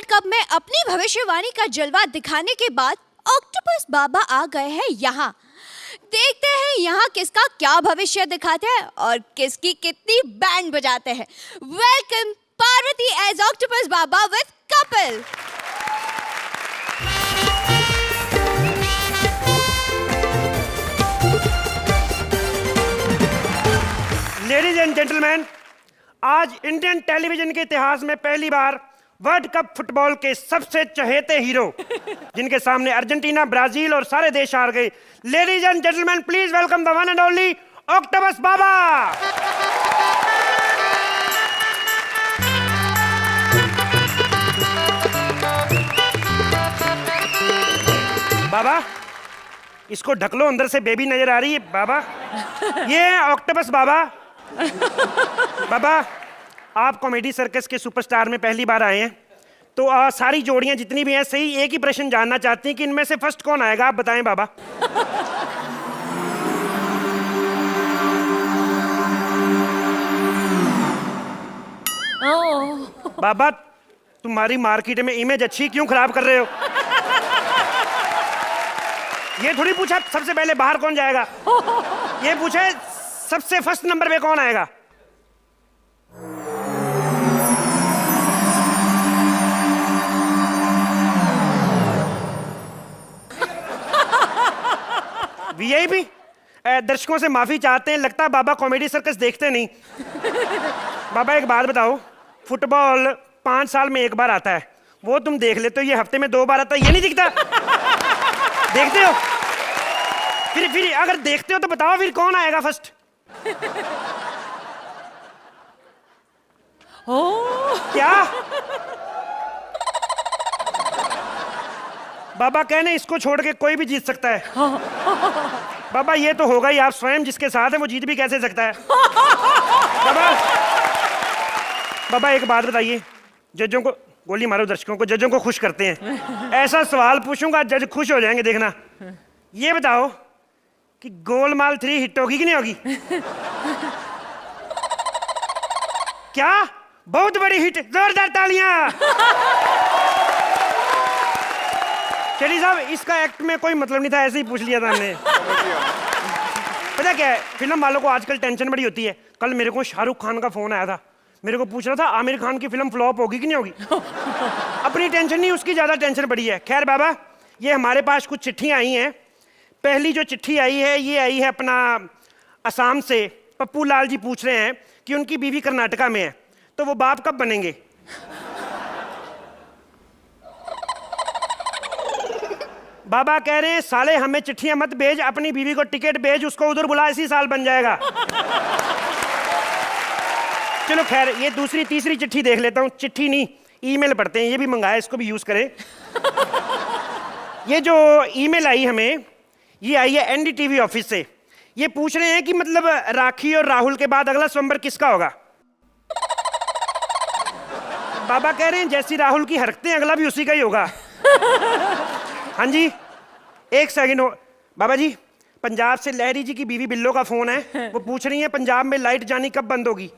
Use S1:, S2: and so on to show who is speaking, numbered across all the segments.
S1: World cup में अपनी भविष्यवाणी का जलवा दिखाने के बाद ऑक्टोपस बाबा आ गए हैं यहाँ। देखते हैं यहाँ किसका क्या भविष्य दिखाते हैं और किसकी कितनी बैंड बजाते हैं। Welcome Parvati as octopus Baba with Kapil.
S2: Ladies and gentleman, आज इंडियन टेलीविजन के इतिहास में पहली बार वर्ल्ड कप फुटबॉल के सबसे चहेते हीरो जिनके सामने अर्जेंटीना, ब्राजील और सारे देश हार गए। Ladies and gentleman, please welcome the one and only octopus बाबा। बाबा, इसको ढक लो, अंदर से बेबी नजर आ रही है। बाबा, ये है ऑक्टोपस बाबा। बाबा, आप कॉमेडी सर्कस के सुपरस्टार में पहली बार आए हैं, तो सारी जोड़ियां जितनी भी हैं सही एक ही प्रश्न जानना चाहती हैं कि इनमें से फर्स्ट कौन आएगा, आप बताएं बाबा। बाबा, तुम्हारी मार्केट में इमेज अच्छी क्यों खराब कर रहे हो? ये थोड़ी पूछा सबसे पहले बाहर कौन जाएगा, ये पूछे सबसे फर्स्ट नंबर पे कौन आएगा। वीआईपी दर्शकों से माफी चाहते हैं, लगता है बाबा कॉमेडी सर्कस देखते नहीं। बाबा, एक बात बताओ, फुटबॉल 5 साल में एक बार आता है, वो तुम देख लेते हो, ये हफ्ते में 2 बार आता है, ये नहीं दिखता? देखते हो? फिर अगर देखते हो तो बताओ फिर कौन आएगा फर्स्ट? क्या बाबा कहने इसको छोड़ के कोई भी जीत सकता है। बाबा, ये तो होगा ही, आप स्वयं जिसके साथ है वो जीत भी कैसे सकता है? बाबा एक बात बताइए, जजों को गोली मारो, दर्शकों को, जजों को खुश करते हैं। ऐसा सवाल पूछूंगा जज खुश हो जाएंगे, देखना। ये बताओ कि गोलमाल 3 हिट होगी कि नहीं होगी? क्या बहुत बड़ी हिट, जोरदार तालियां। चलिए साहब, इसका एक्ट में कोई मतलब नहीं था, ऐसे ही पूछ लिया था हमने। पता क्या है, फिल्म वालों को आजकल टेंशन बड़ी होती है। कल मेरे को शाहरुख खान का फोन आया था, मेरे को पूछ रहा था आमिर खान की फिल्म फ्लॉप होगी कि नहीं होगी। अपनी टेंशन नहीं, उसकी ज्यादा टेंशन बड़ी है। खैर बाबा, ये हमारे पास कुछ चिट्ठियां आई हैं। पहली जो चिट्ठी आई है, ये आई है अपना असम से। पप्पू लाल जी पूछ रहे हैं कि उनकी बीवी कर्नाटका में है, तो वो बाप कब बनेंगे? बाबा कह रहे हैं साले हमें चिट्ठियां मत भेज, अपनी बीवी को टिकट भेज, उसको उधर बुला, इसी साल बन जाएगा। चलो खैर, ये दूसरी तीसरी चिट्ठी देख लेता हूं। चिट्ठी नहीं, ईमेल पढ़ते हैं, ये भी मंगाया, इसको भी यूज करें। ये जो ईमेल आई हमें, ये आई है एनडीटीवी ऑफिस से। ये पूछ रहे हैं कि मतलब राखी और राहुल के बाद अगला स्वयंवर किसका होगा? बाबा कह रहे हैं जैसी राहुल की हरकतें अगला भी उसी का ही होगा। हाँ जी, एक सेकंड हो बाबा जी। पंजाब से लहरी जी की बीवी बिल्लो का फोन है, वो पूछ रही है पंजाब में लाइट जानी कब बंद होगी?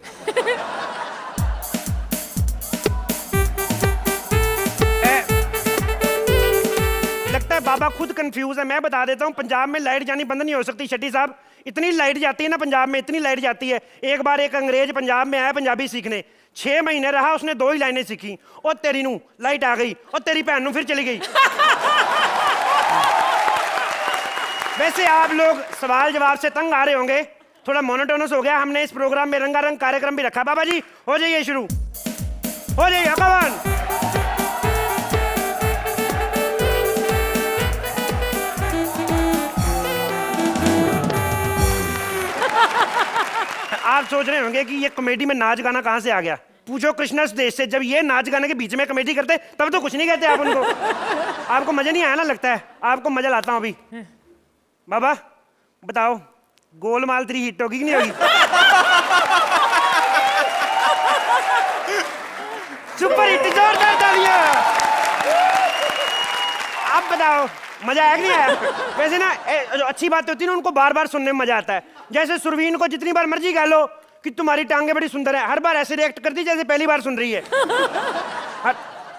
S2: लगता है बाबा खुद कंफ्यूज है। मैं बता देता हूँ, पंजाब में लाइट जानी बंद नहीं हो सकती शेट्टी साहब। इतनी लाइट जाती है ना पंजाब में, इतनी लाइट जाती है। एक बार एक अंग्रेज पंजाब में आया पंजाबी सीखने, 6 महीने रहा, उसने 2 ही लाइनें सीखी। और तेरी नू लाइट आ गई और तेरी बहन नू फिर चली गई। वैसे आप लोग सवाल जवाब से तंग आ रहे होंगे, थोड़ा मोनोटोनस हो गया। हमने इस प्रोग्राम में रंगारंग कार्यक्रम भी रखा। बाबा जी हो जाइए शुरू, हो जाइए भगवान। आप सोच रहे होंगे कि ये कॉमेडी में नाच गाना कहां से आ गया। पूछो कृष्णा देश से, जब ये नाच गाने के बीच में कॉमेडी करते तब तो कुछ नहीं कहते आप उनको। आपको मजा नहीं आया ना, लगता है आपको मजा लाता हूं अभी। बाबा बताओ, गोलमाल 3 हिट होगी कि नहीं होगी? सुपर हिट, जोरदार तालियां। अब बताओ मजा आया कि नहीं आया? वैसे ना जो अच्छी बात होती है ना, उनको बार बार सुनने में मजा आता है। जैसे सुरवीन को जितनी बार मर्जी कह लो कि तुम्हारी टांगे बड़ी सुंदर है, हर बार ऐसे रिएक्ट करती जैसे पहली बार सुन रही है।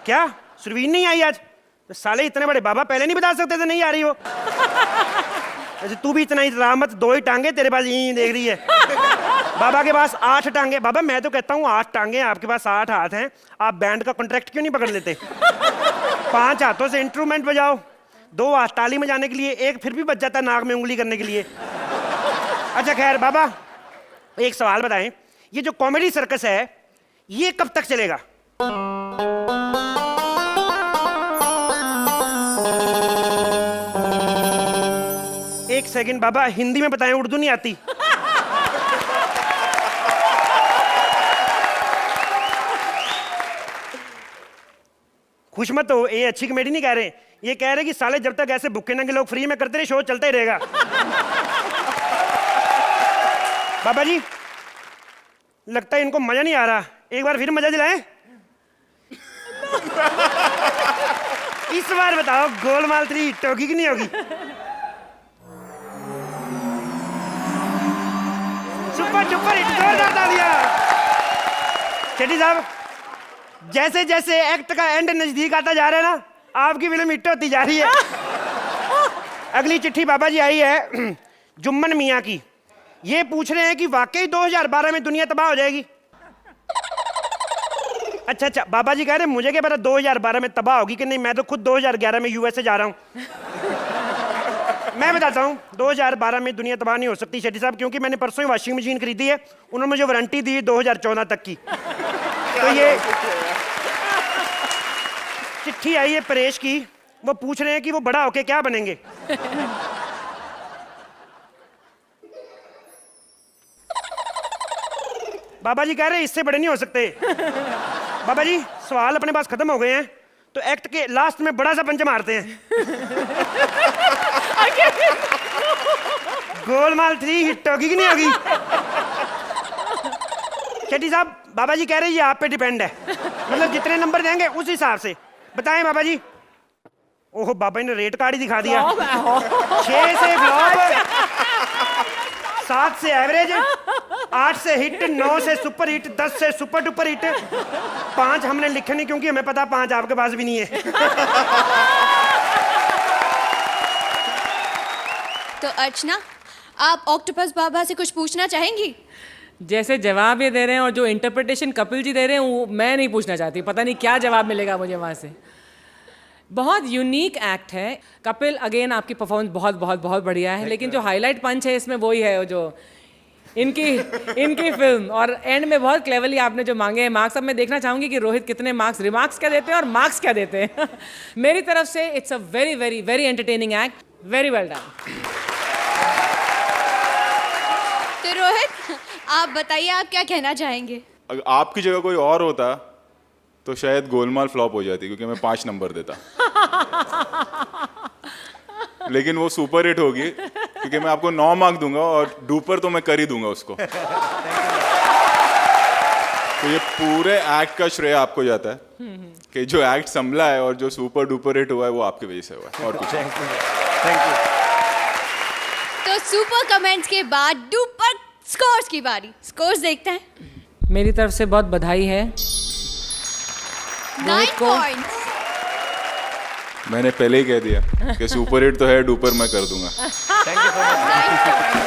S2: क्या सुरवीन नहीं आई आज? तो साले इतने बड़े बाबा पहले नहीं बता सकते थे नहीं आ रही हो? अच्छा तू भी इतना ही रामत, 2 ही टांगे तेरे पास, यही देख रही है। बाबा के पास 8 टांगे। बाबा मैं तो कहता हूँ 8 टांगे, आपके पास 8 हाथ हैं, आप बैंड का कॉन्ट्रैक्ट क्यों नहीं पकड़ लेते? 5 हाथों से इंस्ट्रूमेंट बजाओ, 2 हाथ ताली बजाने के लिए, एक फिर भी बच जाता है नाक में उंगली करने के लिए। अच्छा खैर बाबा, एक सवाल बताएं, ये जो कॉमेडी सर्कस है ये कब तक चलेगा? एक सेकंड बाबा, हिंदी में बताएं, उर्दू नहीं आती। खुश मत हो, ये अच्छी कॉमेडी नहीं कह रहे, ये कह रहे कि साले जब तक ऐसे भूखे नंगे लोग फ्री में करते रहे शो चलता ही रहेगा। बाबा जी लगता है इनको मजा नहीं आ रहा, एक बार फिर मजा दिलाएं। इस बार बताओ गोलमाल 3 हिट होगी कि नहीं होगी? सुपर सुपर हिट, जोरदार तालियां। शेट्टी साहब जैसे जैसे एक्ट का एंड नजदीक आता जा रहा है ना, आपकी फिल्म हिट होती जा रही है। अगली चिट्ठी बाबा जी आई है जुम्मन मियाँ की, ये पूछ रहे हैं कि वाकई 2012 में दुनिया तबाह हो जाएगी? अच्छा अच्छा बाबा जी कह रहे हैं मुझे क्या पता 2012 में तबाह होगी कि नहीं, मैं तो खुद 2011 में यूएसए जा रहा हूँ। मैं बताता हूँ 2012 में दुनिया तबाह नहीं हो सकती शेट्टी साहब, क्योंकि मैंने परसों ही वॉशिंग मशीन खरीदी है, उन्होंने मुझे वारंटी दी 2014 तक की। तो ये चिट्ठी आई है परेश की, वो पूछ रहे हैं कि वो बड़ा होके क्या बनेंगे? बाबा जी कह रहे हैं इससे बड़े नहीं हो सकते। बाबा जी सवाल अपने पास खत्म हो गए हैं, तो एक्ट के लास्ट में बड़ा सा पंच मारते हैं। गोलमाल 3 हिट होगी कि नहीं होगी? शेट्टी साहब बाबा जी कह रहे हैं ये आप पे डिपेंड है, मतलब जितने नंबर देंगे उस हिसाब से बताएं बाबा जी। ओह बाबा ने रेट कार्ड ही दिखा दिया। 6 से फ्लॉप, 7 से एवरेज, 8 से हिट, 9 से सुपर हिट, 10 से सुपर डुपर हिट, 5 हमने लिखे नहीं क्योंकि हमें पता 5 आपके पास भी नहीं है।
S1: तो अर्चना आप ऑक्टोपस बाबा से कुछ पूछना चाहेंगी?
S3: जैसे जवाब ये दे रहे हैं और जो इंटरप्रिटेशन कपिल जी दे रहे हैं वो मैं नहीं पूछना चाहती, पता नहीं क्या जवाब मिलेगा मुझे वहाँ से। बहुत यूनिक एक्ट है कपिल, अगेन आपकी परफॉर्मेंस बहुत बहुत बहुत बढ़िया है, लेकिन जो हाईलाइट पंच है इसमें वही है जो इनकी फिल्म, और एंड में बहुत क्लेवरली आपने जो मांगे हैं मार्क्स। अब मैं देखना चाहूंगी कि रोहित कितने मार्क्स, रिमार्क्स क्या देते हैं और मार्क्स क्या देते हैं। मेरी तरफ से it's a very very very entertaining act, very well done.
S1: तो रोहित आप बताइए आप क्या कहना चाहेंगे?
S4: अगर आपकी जगह कोई और होता तो शायद गोलमाल फ्लॉप हो जाती, क्योंकि मैं 5 नंबर देता। लेकिन वो सुपर हिट होगी क्योंकि मैं आपको 9 मार्क दूंगा और डूपर तो मैं कर ही दूंगा उसको। तो ये पूरे एक्ट का श्रेय आपको जाता है कि जो एक्ट संभला है और जो सुपर डुपर हिट हुआ है वो आपकी वजह से हुआ है, और कुछ नहीं।
S1: तो सुपर कमेंट्स के बाद डुपर स्कोर्स की बारी, स्कोर्स देखते हैं।
S3: मेरी तरफ से बहुत बधाई है
S1: 9 पॉइंट्स।
S4: मैंने पहले ही कह दिया कि सुपर हिट तो है, डुपर मैं कर दूंगा।
S1: Thank you so much. 9 points.